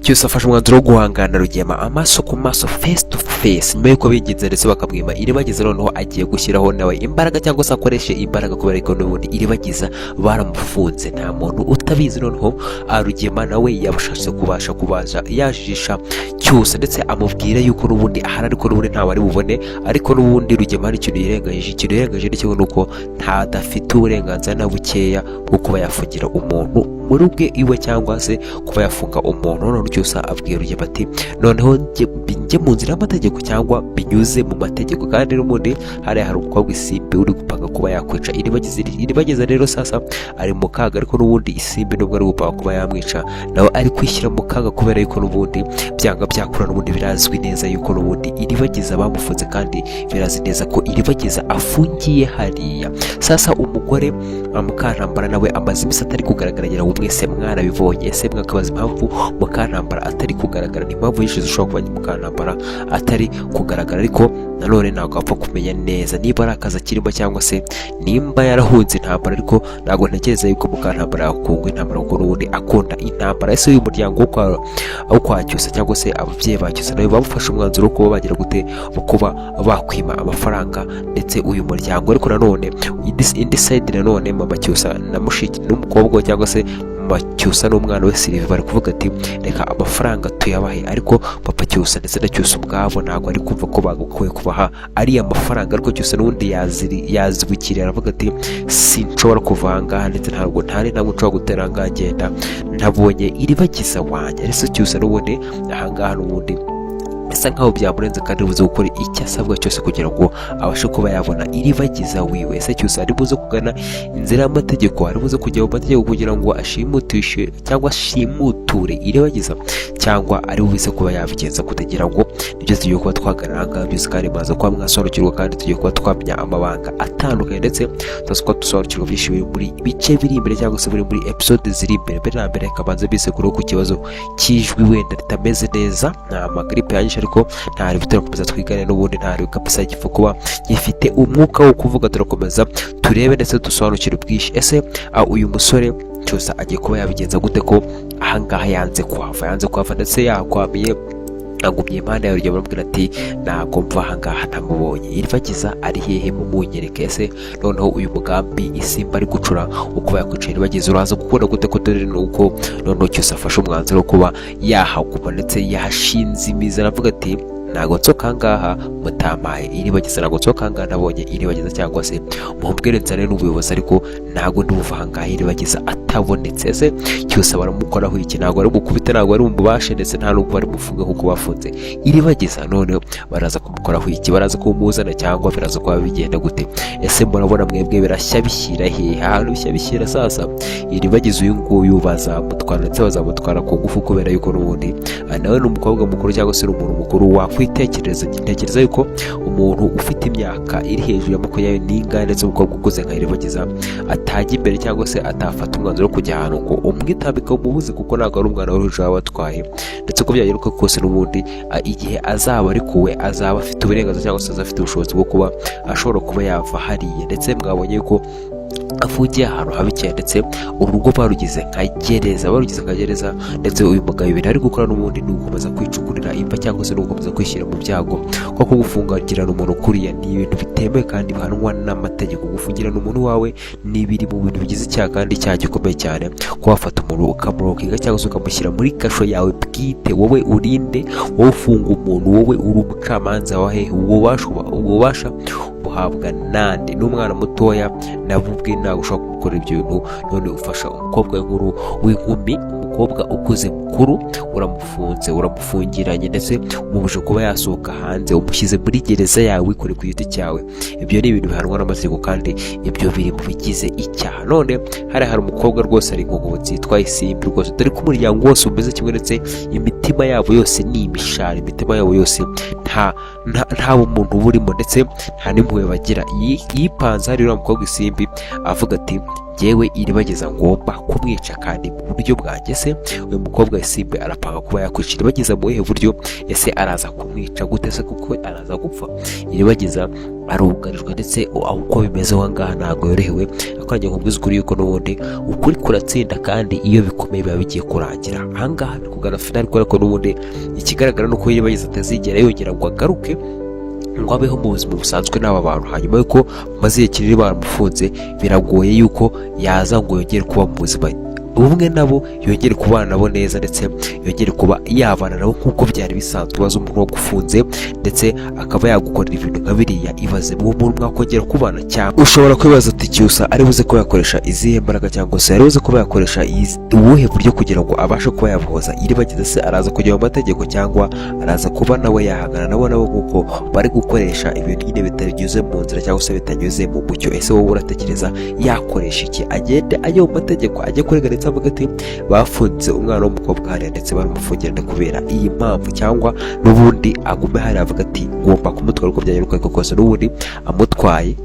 cyose afashe umwanzuro wo guhangana Rugema amaso ku maso, face to face, nyuma yuko biginze ndetse bakamwima Iribagiza. Noneho agiye gushyiraho nawe imbaraga cyangwa se akoreshe imbaraga kubera ko n'ubundi Iribagiza baramufunze, nta muntu utabizi. Noneho Rugema nawe yabashatse kubasha yajijisha cyose ndetse amubwira yuko n'ubundi ahari ariko n'ubundi ntawe ari bubone, ariko n'ubundi Rugema hari ikintu yirengagije n'icyo nuko ntadafite uburenganzira na bukeya bwo kuba yafungira umuntu muri ubwe iwe cyangwa se kuba yafunga umuntu. Noneho cyose abwira Rugema ati noneho njye mu nzira y'amategeko cyangwa binyuze mu mategeko, kandi n'ubundi hari umukobwa Isimbi uri gupanga kuba yakwica Iribagiza. Rero sasa ari mu kaga, ariko n'ubundi Isimbi nubwo ari gupanga kuba yamwica nawe ari kwishyira mu kaga kubera yuko n'ubundi byanga byakura n'ubundi birazwi neza yuko n'ubundi Iribagiza bamufunze, kandi birazi neza ko Iribagiza afungiye hariya. Sasa umugore Mukantambara nawe amaze iminsi atari kugaragara, ngira ngo mwese mwarabibonye. Ese mwakabaza impamvu Mukantambara atari kugaragara? Ni impamvu yishize ushobora kuba Mukantambara atari kugaragara, ariko nanone ntabwo wapfa kumenya neza niba ari akazi akirimo cyangwa se nimba yarahunze intambara, ariko ntabwo ntekereza yuko Mukantambara yakungwa intambara kuko n'ubundi akunda intambara. Ese uyu muryango wo kwa Cyusa cyangwa se ababyeyi ba Cyusa nawe bamufashe umwanzuro wo kuba bagira gute kuba bakwima amafaranga ndetse uyu muryango, ariko nanone indi side nanone mama Cyusa na mushiki n'umukobwa cyangwa se mama Cyusa n'umwana we Sylvie bari kuvuga ati reka amafaranga tuyabahe, ariko papa Cyusa ndetse na Cyusa ubwabo ntabwo ari kumva ko bagukuye kubaha ari amafaranga. Ariko Cyusa n'ubundi yazwikiriye aravuga ati sinshobora kuva ahangaha ndetse ntabwo nshobora gutera ngagenda ntabonye Iribagiza wanjye. Ariko Cyusa n'ubundi ahangaha n'ubundi asa nkaho byamurenze, kandi buze gukora icyo asabwa cyose kugira ngo abashe kuba yabona Iribagiza wiwe. Ese Cyusa ari buze kugana inzira y'amategeko, ari buze kujya mu mategeko kugira ngo ashimutishe cyangwa ashimuture Iribagiza, cyangwa ari buze kuba yabigenza kutagira ngo nibyo tugiye kuba twaganira byose, kandi maze kuba mwasobanukirwa, kandi tugiye kuba twamenya amabanga atandukanye ndetse tuba dusobanukirwa byinshi biri muri bice biri imbere cyangwa se biri muri episode ziri imbere. Mbere na mbere kabanza bisekuru ku kibazo cy'ijwi wenda ritameze neza, nta magripe yanyishe, ariko ntari turakomeza twigane n'ubundi ntari kapasa gipfa kuba gifite umwuka wo kuvuga. Turakomeza turebe ndetse dusobanukire ubwinshi. Ese uyu musore cyose agiye kuba yabigenza gute ko ahangaha yanze kuhava ndetse yakwamiye agumye impande ya Rugema aramubwira ati ntabwo mva ahangaha ntamubonye, Iribagiza ari hehe mumunyereke. Ese noneho uyu mugambi Isimbi ari gucura uko yakwica Iribagiza uraza gukunda gute ko dore nuko noneho cyose afashe umwanzuro wo kuba yahaguma ndetse yahashinze imizi, aravuga ati ntabwo nsoka ahangaha mutamaye Iribagiza, ntabwo nsoka ahangaha nabonye Iribagiza, cyangwa se mumbwire nzane n'ubuyobozi, ariko ntabwo ndibuva ahangaha Iribagiza atabonetse. Ese cyose baramukoraho iki? Ntabwo ari gukubita, ntabwo ari umubashe ndetse nta n'ubwo bari mufunga kuko bafunze Iribagiza. None baraza kumukoraho iki? Baraza kumuzana cyangwa biraza kuba bigenda gute? Ese murabona mwebwe birashya bishyira hehe? Ahantu bishya bishyira sasa Iribagiza uyu nguyu bazamutwara ndetse bazamutwara ku ngufu, kubera yuko n'ubundi nawe ni umukobwa mukuru cyangwa se umuntu mukuru ntekereza yuko umuntu ufite imyaka iri hejuru ya 20 n'ingahe ndetse umukobwa ukuze nka Iribagiza atajya imbere cyangwa se atafata umwanzuro wo kujya ahantu ngo umwitambika umubuze, kuko ntabwo ari umwana w'urujo wabatwaye. Ndetse ko byageruka kose n'ubundi igihe azaba arikuwe azaba afite uburenganzira cyangwa se azafite ubushobozi bwo kuba ashobora kuba yava hariya. Ndetse mwabonye yuko afungiye ahantu habi cyane, ndetse urugo barugize nka gereza, ndetse uyu mugabo ibintu ari gukora n'ubundi ni ugukomeza kwicukurira imva cyangwa se no gukomeza kwishyira mu byago, kuko gufungirana umuntu kuriya ni ibintu bitemewe kandi bihanwa n'amategeko. Gufungirana umuntu wawe ni biri mu bintu bigize icyaha, kandi icyaha gikomeye cyane, ko wafata umuntu ukamurokinga cyangwa se ukamushyira muri kasho yawe bwite. Wowe urinde, wowe ufunga umuntu, wowe uri umucamanza wahe, ububasha buhabwa nande n'umwana mutoya nabubwe ntabwo ushobora gukora ibyo bintu. None ufasha umukobwa nkuru w'inkumi, umukobwa ukuze mukuru, uramufungiranye ndetse umubuje kuba yasohoka hanze, umushyize muri gereza yawe wikore ku giti cyawe. Ibyo ni ibintu bihanwa n'amategeko, kandi ibyo biri mu bigize icyaha. None hari umukobwa rwose ari nk'ubuzi yitwa Isimbi rwose, dore ko umuryango wose umeze kimwe, ndetse imitima yabo yose ni imishari, imitima yabo yose nta bumuntu burimo ndetse nta n'impuhwe bagira. Yipanze hari uriya mukobwa Isimbi avuga ati jyewe Iribagiza ngomba kumwica kandi mu buryo bwanjye. Se uyu mukobwa Isimbi arapanga kuba yakwica Iribagiza mu buhe buryo? Ese araza kumwica gute se kuko araza gupfa? Iribagiza arugarijwe ndetse uko bimeze aho ngaha ntabwo yorohewe, akanjye nkubwiza ukuri yuko n'ubundi ukuri kuratsinda kandi iyo bikomeye biba bigiye kurangira. Aha ngaha biri kugana finali kubera ko n'ubundi ikigaragara nuko Iribagiza atazigera yongera ngo agaruke ngo abeho mu buzima busanzwe n'aba bantu, hanyuma yuko maze igihe kinini baramufunze biragoye yuko yaza ngo yongere kuba mu buzima ubumwe nabo, yongere kubana nabo neza ndetse yongere kuba yabana nabo nk'uko byari bisanzwe. Ubaza umuntu wagufunze ndetse akaba yagukorera ibintu nka biriya, ibaze mu muntu mwakongera kubana. Cyangwa ushobora kwibaza ati Cyusa ari buze ko yakoresha izihe mbaraga cyangwa se ari buze kuba yakoresha ubuhe buryo kugira ngo abashe kuba yabohoza Iribagiza? Se araza kujya mu mategeko cyangwa araza kuba nawe yahangana nabo nk'uko bari gukoresha ibintu nyine bitanyuze mu nzira cyangwa se bitanyuze mu mucyo? Ese wowe uratekereza yakoresha iki? Agende ajye mu mategeko, ajye kureganitsa avuga ati bafunze umwana w'umukobwa hariya ndetse baramufungira kubera iyi mpamvu, cyangwa n'ubundi agume hariya avuga ati ngomba kumutwara uko byagenda uko ariko kose? N'ubundi amutwaye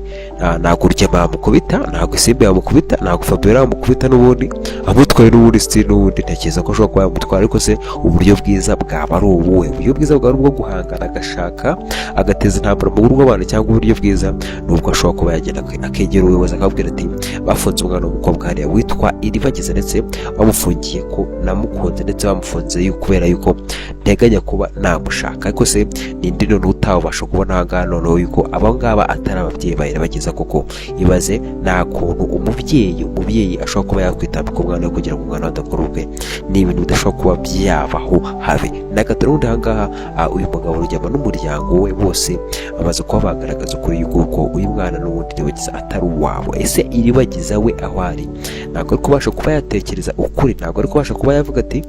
ntabwo Rugema yamukubita, ntabwo Isimbi yamukubita, ntabwo Fabiola yamukubita, n'ubundi amutwaye n'ubundi sitiri, n'ubundi ntekereza ko ashobora kuba yamutwara. Ariko se uburyo bwiza bwaba ari ubuhe? Uburyo bwiza bwaba ari ubwo guhangana, agashaka agateza intambara mu rugo rw'abantu, cyangwa uburyo bwiza ni ubwo ashobora kuba yagenda akegera ubuyobozi akabwira ati bafunze umwana w'umukobwa hariya witwa Iribagiza ndetse bamufungiye ko namukunze ndetse bamufunze kubera yuko nteganya kuba namushaka. Ariko se ninde none utabasha kubona aha ngaha noneho yuko aba ngaba atari ababyeyi ba Iribagiza koko? Ibaze nta kuntu umubyeyi ashobora kuba yakwitambika umwana we kugira ngo umwana adakora ubwe. Ni ibintu bidashobora kuba byabaho habe na gato. N'ubundi aha ngaha uyu mugabo Rugema n'umuryango we bose bamaze kuba bagaragaza ukuri yuko uyu mwana n'ubundi Iribagiza atari uwabo. Ese Iribagiza we aho ari ntabwo ari kubasha kuba yatekereza ukuri, ntabwo ari kubasha kuba yavuga ati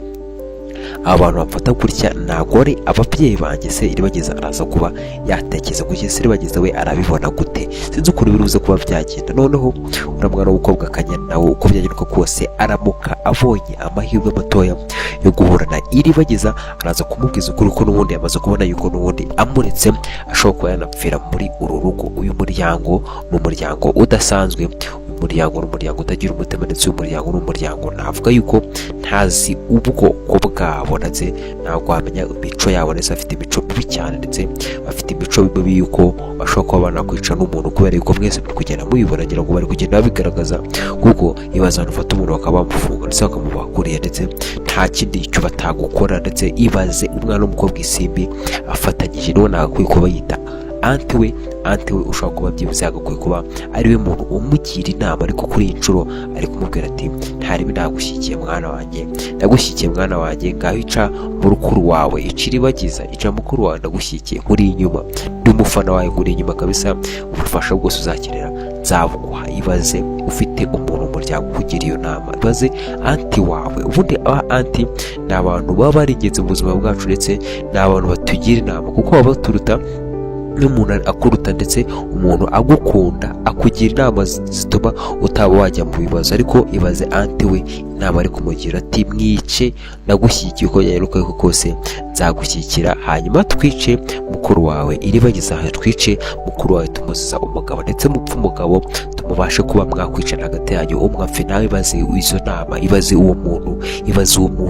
abantu bamfata gutya ntabwo ari ababyeyi banjye? Se Iribagiza araza kuba yatekereza kuki? Se Iribagiza we arabibona gute? sinzi ukuntu biruze kuba byagenda. Noneho uramwana w'umukobwa Kanyana nawe uko byagenda kose aramuka abonye amahirwe matoya yo guhura na Iribagiza, araza kumubwiza ukuri ko n'ubundi yamaze kubona yuko n'ubundi amuretse ashobora kuba yanapfira muri uru rugo. Uyu muryango ni umuryango udasanzwe, umuryango n'umuryango utagira umutima ndetse uyu muryango n'umuryango navuga yuko ntazi ubwoko bwabo ndetse ntabwo wamenya imico yabo ndetse bafite imico mibi cyane ndetse bafite imico mibi yuko bashobora kuba banakwica n'umuntu kubera yuko mwese muri kugenda mubibona ngira ngo bari kugenda babigaragaza. Kuko ibaza abantu ufata umuntu bakaba bamufunga ndetse bakamubakuriye ndetse nta kindi icyo batagukora. Ndetse ibaze umwana w'umukobwa Isimbi afatanyije n'uwo nagakwiye kuba yita anti we ushobora kuba byibuze yagakwiye kuba ari we muntu umugira inama, ariko kuri iyi nshuro ari kumubwira ati ntaribi nagushyikiye mwana wanjye, ndagushyikiye mwana wanjye, ngaho ica mu rukuru wawe, ica Iribagiza, ica mukuru wawe, ndagushyikiye nkuri inyuma, ndi umufana wawe nkuri inyuma kabisa, ubufasha bwose uzakenera nzabuguha. Ibaze ufite umuntu mu muryango kugira iyo nama, ibaze anti wawe. Ubundi aba anti ni abantu baba barigeze mu buzima bwacu ndetse ni abantu batugira inama kuko baba baturuta n'umuntu akuruta ndetse umuntu agukunda akugira inama zituma utaba wajya mu bibazo. Ariko ibaze anti we inama ari kumugira ati mwice, ndagushyigikiye uko yaheruka kose nzagushyigikira, hanyuma twice mukuru wawe Iribagiza, twice mukuru wawe tumuziza umugabo ndetse mupfa umugabo tumubashe kuba mwakwicana hagati yanyu umwapfe. Nawe ibaze izo nama, ibaze uwo muntu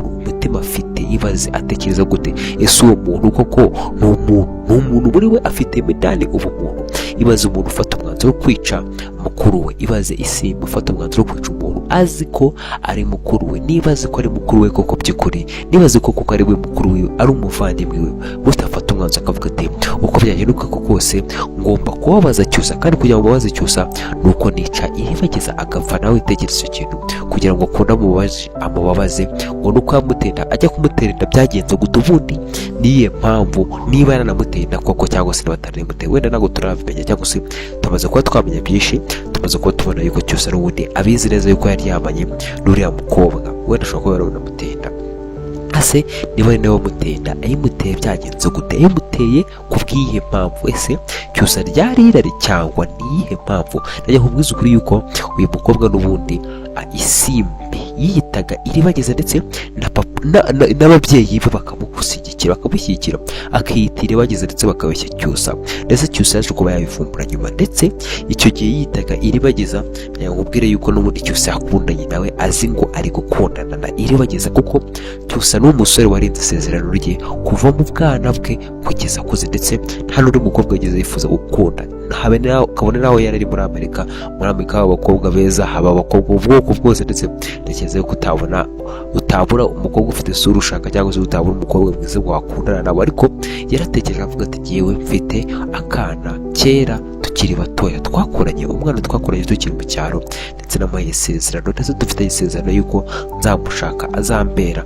umutima afite, ibaze atekereza gute? Ese uwo muntu koko ni umuntu muri we afite medani ubumuntu? Ibaze umuntu ufata umwanzuro wo kwica mukuru we, ibaze Isimbi ufata umwanzuro wo kwica umuntu azi ko ari mukuru we, nibaze ko ari mukuru we koko by'ukuri, nibaze ko koko ari we mukuru we, ari umuvandimwe we, mutafata umwanzuro akavuga ati uko byagenda uko kose ngomba kubabaza Cyusa, kandi kugira ngo mubaze Cyusa nuko nica Iribagiza agapfa. Nawe itekereza icyo kintu kugira ngo akunda amubabaze ngo nuko yamutenda ajya kumuterinda byagenze gute? Ubundi niye mpamvu niba yaranamutenda koko cyangwa se bataramuteye, wenda ntabwo turabimenya cyangwa se tumaze kuba twamenya byinshi, tumaze kuba tubona yuko Cyusa n'ubundi abizi neza yuko yari yamanye n'uriya mukobwa, wenda ashobora kuba yaranamutenda. Ase niba ari nawe wamutenda, ayimuteye byagenze gute? Ayimuteye ku bw'iyihe mpamvu? Ese Cyusa ryari irari cyangwa niyihe mpamvu? Najya nkubwiza ukuri yuko uyu mukobwa n'ubundi Isimbi yiyitaga Iribagiza ndetse na papa n'ababyeyi be bakamushyigikira akiyita Iribagiza ndetse bakabeshya Cyusa, ndetse Cyusa yaje kuba yabivumbura nyuma, ndetse icyo gihe yitaga Iribagiza yamubwira yuko n'ubundi Cyusa yakundanye nawe azi ngo ari gukundana na Iribagiza, kuko Cyusa ni umusore warinze isezerano rye kuva mu bwana bwe kugeza akuze, ndetse nta n'undi mukobwa yigeze yifuza gukunda kabone naho yari ari muri Amerika haba abakobwa beza, haba abakobwa ubwoko bwose, ndetse ntekereza yuko utabura umukobwa ufite isura ushaka, cyangwa se utabura umukobwa mwiza wakundana nawe, ariko yaratekereje avuga ati jyewe mfite akana kera tukiri batoya twakoranye, umwana twakoranye tukiri mu cyaro, ndetse namuhaye isezerano, ndetse dufite isezerano yuko nzamushaka azambera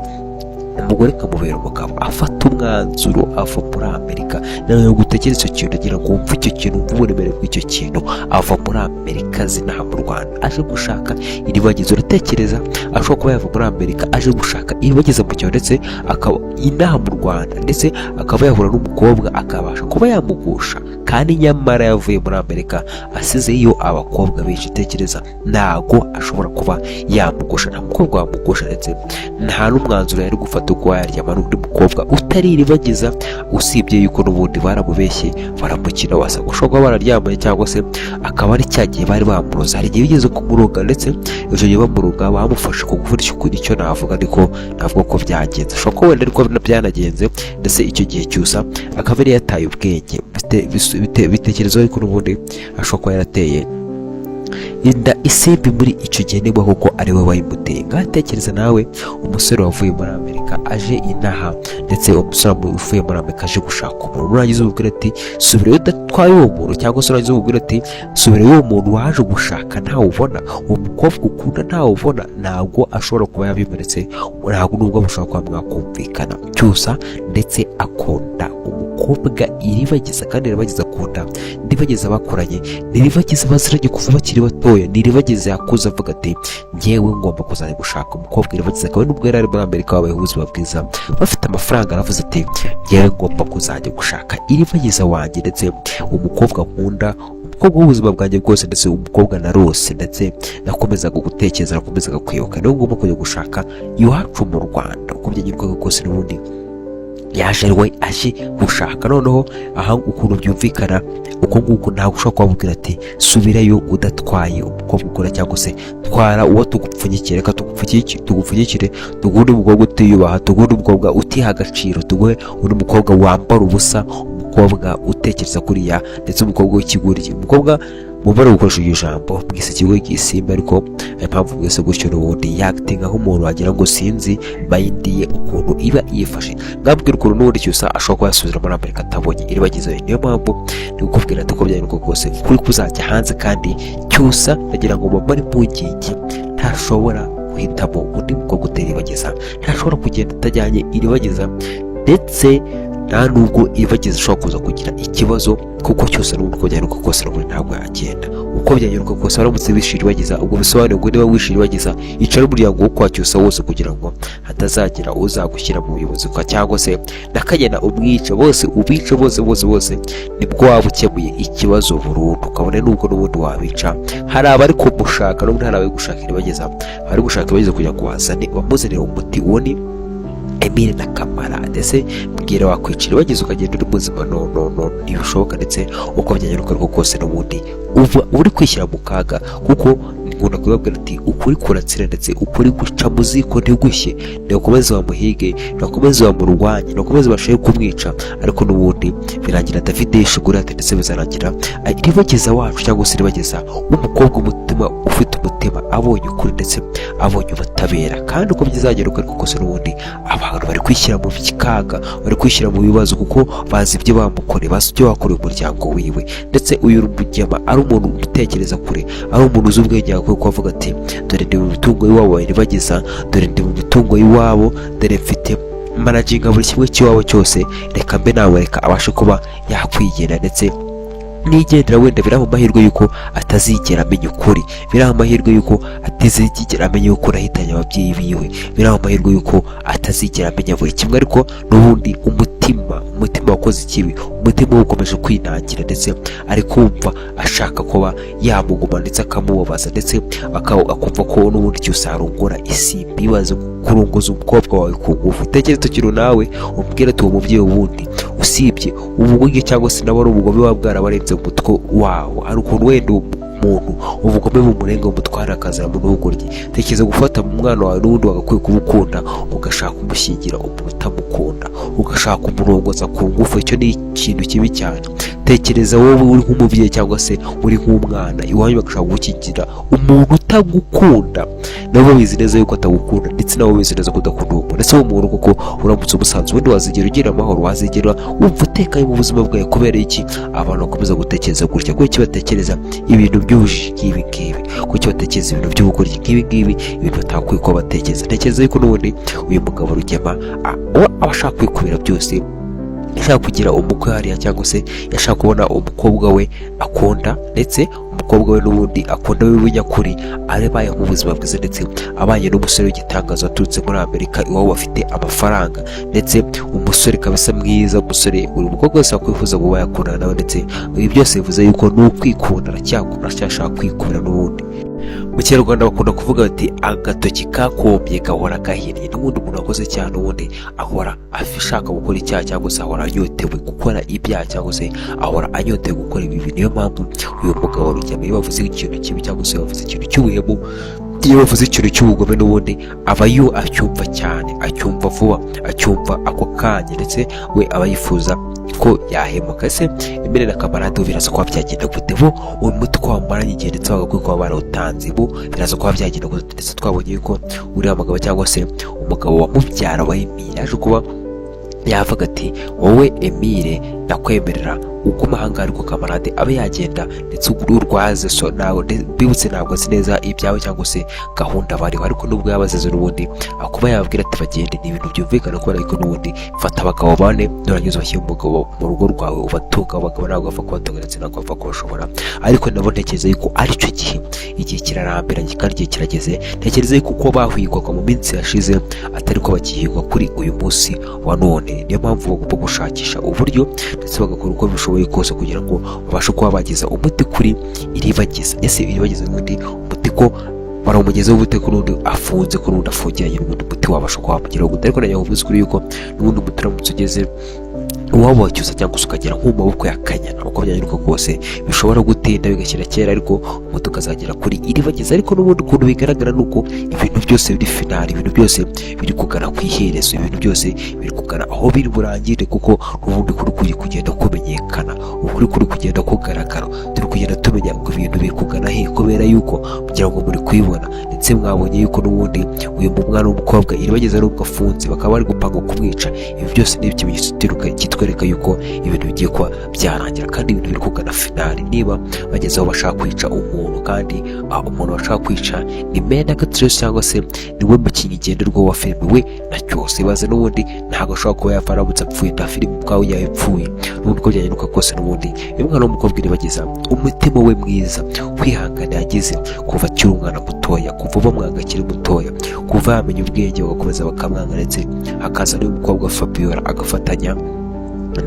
umugore kamubera umugabo. Afata umwanzuro ava muri Amerika, nawe gutekereza icyo kintu agira ngo wumve icyo kintu, wumve uburemere bw'icyo kintu. Ava muri Amerika zinaha mu Rwanda aje gushaka Iribagiza. Uratekereza ashobora kuba yava muri Amerika aje gushaka Iribagiza mu cyaro, ndetse akaba inaha mu Rwanda, ndetse akaba yahura n'umukobwa akabasha kuba yamugusha, kandi nyamara yavuye muri Amerika asizeyo abakobwa benshi. Tekereza ntago ashobora kuba yamugusha, nta mukobwa wamugusha, ndetse nta n'umwanzuro yari gufata uko yaryama n'undi mukobwa utari Iribagiza, usibye yuko n'ubundi baramubeshye baramukina, wasanga ushobora kuba bararyamanye, cyangwa se akaba ari cya gihe bari bamuroza. Hari igihe bigeze kumuroga, ndetse icyo gihe bamuroga bamufashe ku ngufu. Icyo navuga ariko navuga ko byagenze, ashobora kuba wenda ariko byanagenze, ndetse icyo gihe Cyusa akaba yari yataye ubwenge, bitekerezo ariko n'ubundi ashobora kuba yarateye inda isimbi muri icyo gihe, niba koko ari we wayimuteye. Ngatekereza nawe umusore wavuye muri Amerika aje inaha, ndetse umusore uvuye muri Amerika aje gushaka umuntu, urangiza umubwira ati subirayo udatwaye uwo muntu, cyangwa se urangiza umubwira ati subirayo uwo muntu waje gushaka ntawe ubona, uwo mukobwa ukunda ntawe ubona, ntabwo ashobora kuba yabimeretse, ntabwo nubwo mushobora kuba mwakumvikana. Cyusa ndetse akunda umukobwa Iribagiza, kandi Iribagiza akunda Iribagiza bakoranye, ni Iribagiza baziranye kuva bakiri batoya, ni Iribagiza yakuze avuga ati njyewe ngomba kuzajya gushaka umukobwa. Iribagiza akaba nubwo yari ari muri Amerika wabaye ubuzima bwiza, bafite amafaranga, aravuze ati njyewe ngomba kuzajya gushaka Iribagiza wanjye, ndetse umukobwa nkunda, umukobwa w'ubuzima bwanjye bwose, ndetse umukobwa narose, ndetse nakomezaga gutekereza, nakomezaga kwibuka, niwe ngomba kujya gushaka iwacu mu Rwanda. Uko byagirwaga kose n'ubundi yaje aje gushaka. Noneho aha ukuntu byumvikana uko nguko, ntabwo ushobora kubabwira ati subirayo udatwaye umukobwa ukora, cyangwa se twara uwo tugupfunyikire, reka tugupfunyikire, tuguhe undi mukobwa utiyubaha, tuguhe undi mukobwa utiha agaciro, tuguhe undi mukobwa wambara ubusa, umukobwa utekereza kuriya, ndetse umukobwa w'ikigoryi, umukobwa mubara gukoresha iryo jambo mwese ikigo cy'isimba, ariko impamvu mwese gutyo n'ubundi yakitinga nk'umuntu wagira ngo sinzi bayindiye ukuntu iba yifashe. Ngabwira ukuntu n'ubundi Cyusa ashobora kuba yasubira muri Amerika atabonye Iribagiza. Niyo mpamvu ndi kukubwira ati uko byari uko kose kuri kuzajya hanze, kandi Cyusa ndagira ngo mumare impungenge, ntashobora guhitamo undi mukobwa utera Iribagiza, ntashobora kugenda atajyanye Iribagiza, ndetse nta nubwo Iribagiza ashobora kuza kugira ikibazo, kuko Cyusa n'ubundi uko byari uko kose n'ubundi ntabwo yagenda. Uko byari uko kose waramutse wishyira Iribagiza, ubwo bisobanuye ngo niba wishyira Iribagiza yicara umuryango wo kwa Cyusa wose, kugira ngo hatazagira uzagushyira mu buyobozi, cyangwa se nakagena umwica bose, ubica bose, nibwo waba ukemuye ikibazo burundu. Ukabona nubwo n'ubundi wabica, hari abari kumushaka, n'ubundi hari abari gushaka Iribagiza, bari gushaka Iribagiza kugira ngo bamuzanire umuti. Uwo ni Emile na Kamara, ndetse mbwira wakwicira Iribagiza ukagenda uri muzima, no ntibishoboka. ndetse uko byagenda uko kose n'ubundi uba uri kwishyira mu kaga, kuko nkunda kubabwira ati ukuri kuratsira, ndetse ukuri guca mu ziko ntigushye. Ntibakomeze bamuhige, ntibakomeze bamurwanye, ntibakomeze bashake kumwica, ariko n'ubundi birangira David yishugura, ndetse bizarangira Iribagiza wacu, cyangwa se Iribagiza w'umukobwa umutima ufite umutima, abonye ukuri ndetse abonye ubutabera. Kandi uko bizagera uko kose n'ubundi abantu bari kwishyira mu kaga, bari kwishyira mu bibazo, kuko bazi ibyo bamukoreye, bazi ibyo bakoreye umuryango wiwe. Ndetse uyu Rugema ari umuntu utekereza kure, ari umuntu uzi ubwenge, kuko avuga ati dore ndi mu mitungo y'iwabo Iribagiza, dore ndi mu mitungo y'iwabo, dore mfite managinga buri kimwe cy'iwabo cyose, reka mbe nawe, reka abashe kuba yakwigenda, ndetse nigendera wenda biri amahirwe yuko atazigera amenya ukuri, biri amahirwe yuko atazigera amenya yuko nahitanye ababyeyi biwe, biri amahirwe yuko atazigera amenya buri kimwe, ariko n'ubundi umutima wakoze ikibi, umutima ukomeje kwinangira ndetse ari kumva ashaka kuba yamuguma ndetse akamubabaza ndetse akumva ko n'ubundi cyose arongora isimbi, ibaze kurunguza umukobwa wawe ku ngufu. Tekereza tukiri nawe umbwira ati uwo mubyeyi wundi usibye ubugoryi cyangwa se nawe ari ubugome buba bwarabarenze mu mutwe wawo, ari ukuntu wenda umuntu ubugome bumurenga umutwara akazana mu n'ubugoryi. Tekereza gufata mu mwana wawe n'ubundi wagakwiye kumukunda ugashaka kumushyingira umuntu utamukunda, ugashaka kumurongoza ku ngufu, icyo ni ikintu kibi cyane. Tekereza wowe uri nk'umubyeyi cyangwa se uri nk'umwana iwanyu bagashaka gukingira umuntu utagukunda, nabo babizi neza yuko atagukunda ndetse nabo babizi neza ko udakunda uwo muntu, ndetse uwo muntu kuko uramutse umusanzu wenda wazigera ugira amahoro, wazigera wumva utekanye mu buzima bwawe. Kubera iki abantu bakomeza gutekereza gutya? Kuko batekereza ibintu by'ubujiji nk'ibi ngibi, kuko batekereza ibintu by'ubugoryi nk'ibi ngibi, ibintu batakwiye kuba batekereza. Ntekereza yuko n'ubundi uyu mugabo Rugema aba ashaka kwikubira byose, yashaka kugira umukwe hariya cyangwa se yashaka kubona umukobwa we akunda, ndetse umukobwa we n'ubundi akunda we w'inyakuri abaye mu buzima bwiza, ndetse abanye n'umusore w'igitangaza waturutse muri Amerika iwabo bafite amafaranga, ndetse umusore kabisa mwiza, umusore buri mukobwa wese akwifuza kuba yakundana nawe, ndetse ibi byose bivuze yuko n'ukwikunda aracyashaka kwikubira n'ubundi. Mu Kinyarwanda bakunda kuvuga bati agatoki kakombye gahora gahinnye. N'ubundi umuntu wakoze cyane ubundi ahora ashaka gukora icyaha cyangwa se ahora anyotewe gukora ibyaha cyangwa se ahora anyotewe gukora ibibi. Niyo mpamvu uyu mugabo Rugema iyo bavuze ikintu kibi cyangwa se bavuze ikintu cy'ubuhemu, iyo bavuze ikintu cy'ubugome n'ubundi aba acyumva cyane, acyumva vuba, acyumva ako kanya, ndetse we aba yifuza ko yahemuka. Ese Emile na Kamarade biraza kuba byagenda gute? Bo uyu muti ko wamaranye igihe ndetse bagakwiye kuba barawutanze, bo biraza kuba byagenda gute? Ndetse twabonye yuko uriya mugabo cyangwa se umugabo wa mubyara wa Emile yaje kuba yavuga ati wowe Emile ndakwemerera uguma ahangaha, ariko Kamarade abe yagenda ndetse urwaze. So nawe bibutse ntabwo azi neza ibyawe cyangwa se gahunda bariho, ariko nubwo yabazize n'ubundi akuba yababwira ati bagende, ni ibintu byumvikana kubera yuko n'ubundi fata abagabo bane nurangiza bashyira umugabo mu rugo rwawe ubatunga. Abagabo ntabwo bapfa kubatunga ndetse ntabwo bapfa kubashobora, ariko nabo ntekereza yuko aricyo igihe kirarambiranye kandi igihe kirageze. Ntekereza yuko uko bahigwaga mu minsi yashize atari ko bakihigwa kuri uyu munsi wa none. Niyo mpamvu bagomba gushakisha uburyo ndetse bagakora uko bishoboye kose kugira ngo babashe kuba bageza umuti kuri iribagiza. Ese iribagiza n'undi umuti ko barawumugezeho ubute ko n'undi afunze, ko n'undi afungiranye, n'undi umuti wabasha kuba wamugeraho gute? Ariko nayo uvuze kuri yuko n'ubundi umuti uramutse ugeze uwaba wacyusa cyangwa se ukagera nko mu maboko ya Kanyana, uko byanyurwa kose bishobora gutinda bigashyira kera, ariko umuti ukazagera kuri iribagiza. Ariko n'ubundi ukuntu bigaragara nuko ibintu byose biri finali, ibintu byose biri kugana ku iherezo, ibintu byose biri kugana aho biri burangire, kuko n'ubundi kuri kugenda kumenyekana, ukuri kuri kugenda kugaragara, turi kugenda tumenya ngo ibintu biri kugana he, kubera yuko kugira ngo muri kuyibona. Ndetse mwabonye yuko n'ubundi uyu mwana w'umukobwa iribagiza n'ubwo afunze, bakaba bari gupanga kumwica. Ibi byose ni ikimenyetso kitwereka yuko ibintu bigiye kuba byarangira kandi ibintu biri kugana finali. Niba bageze aho bashaka kwica umuntu, kandi umuntu bashaka kwica ni Mena Gatrice cyangwa se niwe mukinnyi ngenderwaho wa filime we na cyose. Ibaze n'ubundi ntabwo ashobora kuba yava aramutse apfuye, nta filime ubwawe yapfuye. N'ubundi uko byanyaruka kose n'ubundi uyu mwana w'umukobwa iribagiza umutima we mwiza, kwihangana yagize kuva akiri umwana mutoya, kuva bamwanga akiri mutoya, kuva yamenya ubwenge bagakomeza bakamwanga, ndetse hakaza n'umukobwa Fabiola agafatanya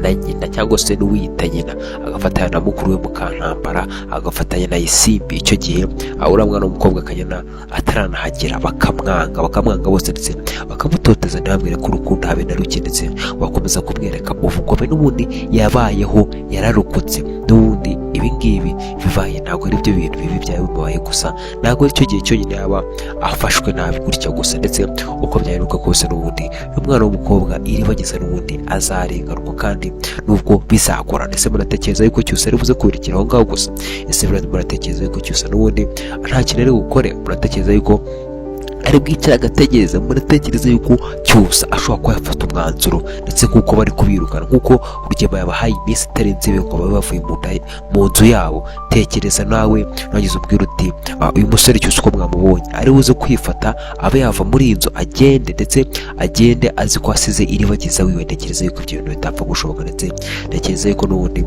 na nyina cyangwa se n'uwiyita nyina, agafatanya na mukuru we Mukantambara, agafatanya na Isimbi. Icyo gihe uriya mwana w'umukobwa Kanyana ataranahagera bakamwanga bose, ndetse bakamutoteza ntibamwereke urukundo habe na ruke, ndetse bakomeza kumwereka ubugome. N'ubundi yabayeho yararokotse, n'ubundi ibi ngibi bibaye ntabwo ari byo bintu bibi byawe bibaye gusa, ntabwo ari cyo gihe cyonyine yaba afashwe nabi gutya gusa. Ndetse uko byaheruka kose n'ubundi uyu mwana w'umukobwa iribagiza n'ubundi azarenganwa, kandi nubwo bizagora. Ndetse muratekereza yuko cyose ari buze kubirikira aho ngaho gusa? Ese muratekereza yuko cyose n'ubundi nta kintu ari gukore? Muratekereza yuko ari bwicara agategereza. Muratekereza yuko Cyusa ashobora kuba yafata umwanzuro ndetse kuko bari kubirukana, kuko Rugema yabahaye iminsi itarenze ibiri ngo babe bavuye mu nzu yabo. Tekereza nawe nagize ubwira uti uyu musore Cyusa uko mwamubonye ari buze kwifata abe yava muri iyi nzu agende, ndetse agende azi ko asize iribagiza wiwe. Ntekereza yuko ibyo bintu bitapfa gushoboka, ndetse ntekereza yuko n'ubundi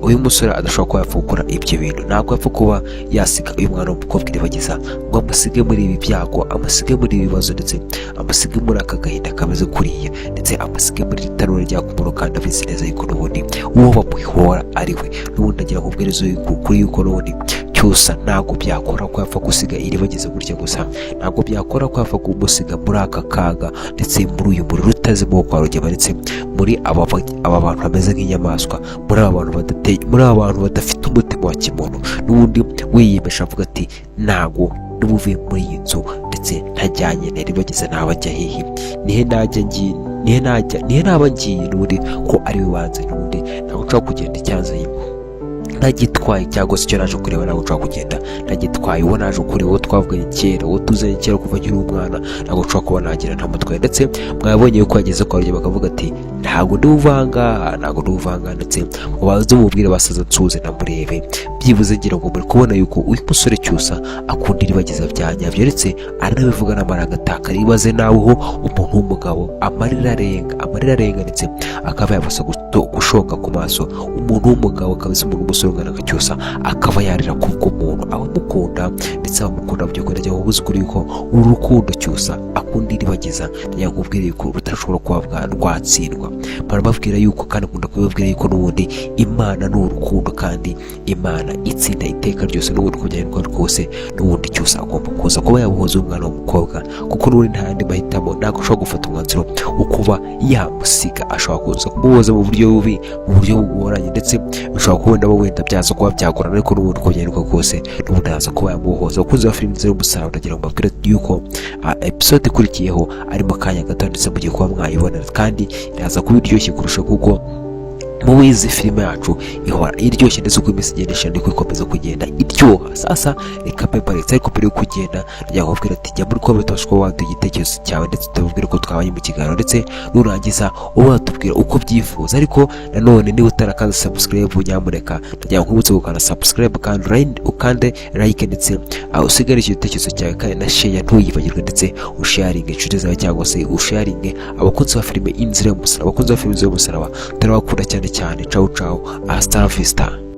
uyu musore adashobora kuba yapfa gukora ibyo bintu. Ntabwo yapfa kuba yasiga uyu mwana w'umukobwa iribagiza ngo amusige muri ibi byago, amusige muri ibi bibazo, ndetse amusige muri aka gahinda kameze kuriya, ndetse amusige muri itanura rya kumuro. Kandi abizi neza yuko n'ubundi uwo bamuhora ari we. N'ubundi agira kubwiriza kuri yuko n'ubundi Cyusa ntabwo byakora ko yapfa gusiga iribagiza gutya gusa, ntabwo byakora ko yapfa kumusiga muri aka kaga, ndetse muri uyu muriro utazimo kwa Rugema, ndetse muri aba bantu bameze nk'inyamaswa, muri aba bantu badafite umutima wa kimuntu. N'ubundi wiyemeje avuga ati ntabwo n'ubuvuye muri iyi nzu, ndetse ntajyanye n'iribagiza naba ajya hehe, nihe naba ngiye n'ubundi ko ari we wanze. N'ubundi ntabwo nshobora kugenda icyanzanye ntagitwaye, cyangwa se icyo naje kureba ntabwo nshobora kugenda ntagitwaye. uwo naje kureba, uwo twavuganye kera, uwo tuzanye kera kuva nkiri umwana, ntabwo nshobora kuba nagira ntamutwaye. Ndetse mwabonye yuko yageze kwa Rugema bakavuga ati ntabwo ndi uvanga, ndetse mubanze mubwire basaza nsuze namurebe, byibuze ngira ngo muri kubona yuko uyu musore Cyusa akunda iribagiza bya nyabyo, ndetse aranabivuga n'amarangataka. Ibaze nawe ho umuntu w'umugabo amarira arenga, ndetse akaba yabasha gushonga ku maso. Umuntu w'umugabo kabisa, umuntu umusore ungana nka Cyusa akaba yarira kubwo umuntu abamukunda, ndetse abamukunda by'ukuri. Ajya mubuze kuri yuko uru rukundo Cyusa akunda iribagiza, yakubwira yuko rutashobora kuba rwatsindwa. Barababwira yuko, kandi akunda kubabwira yuko n'ubundi Imana ni urukundo, kandi Imana itsinda iteka ryose. N'ubundi kubyarindwa rwose, n'ubundi Cyusa agomba kuza kuba yabuhoza umwana w'umukobwa, kuko n'ubundi nta yandi mahitamo. Ntabwo ashobora gufata umwanzuro wo kuba yamusiga, ashobora kuza kumuhoza mu buryo bubi, mu buryo bugoranye, ndetse bishobora kubona wenda byaza kuba byagorana, ariko n'ubundi kubyarindwa rwose n'ubundi aza kuba yamuhoza. Abakunzi ba filime z'umusaraba ndagira ngo mbabwire yuko episode ikurikiyeho ari mu kanya gato, ndetse mugiye kuba mwayibonera, kandi iraza kuba iryoshye kurusha, kuko mu izi filime yacu ihora iryoshye, ndetse uko iminsi igenda ishira niko ikomeza kugenda iryoha. Sasa reka mpeparitse, ariko mbere yo kugenda ndagira ngo mbabwire ati jya muri comment washobora waduha igitekerezo cyawe, ndetse tubabwire ko twabanye mu kiganiro, ndetse nurangiza uba watubwira uko byifuza. Ariko nanone niba utarakanze subscribe, nyamuneka ndagira ngo nkubutse gukanda subscribe, kandi ukande like, ndetse usigare icyo gitekerezo cyawe, kandi na share ntuyibagirwe, ndetse usharinge inshuti zawe, cyangwa se usharinge abakunzi ba filime Inzira y'Umusaraba. Abakunzi ba filime z'Umusaraba turabakunda cyane. Ciao ciao, hasta la vista.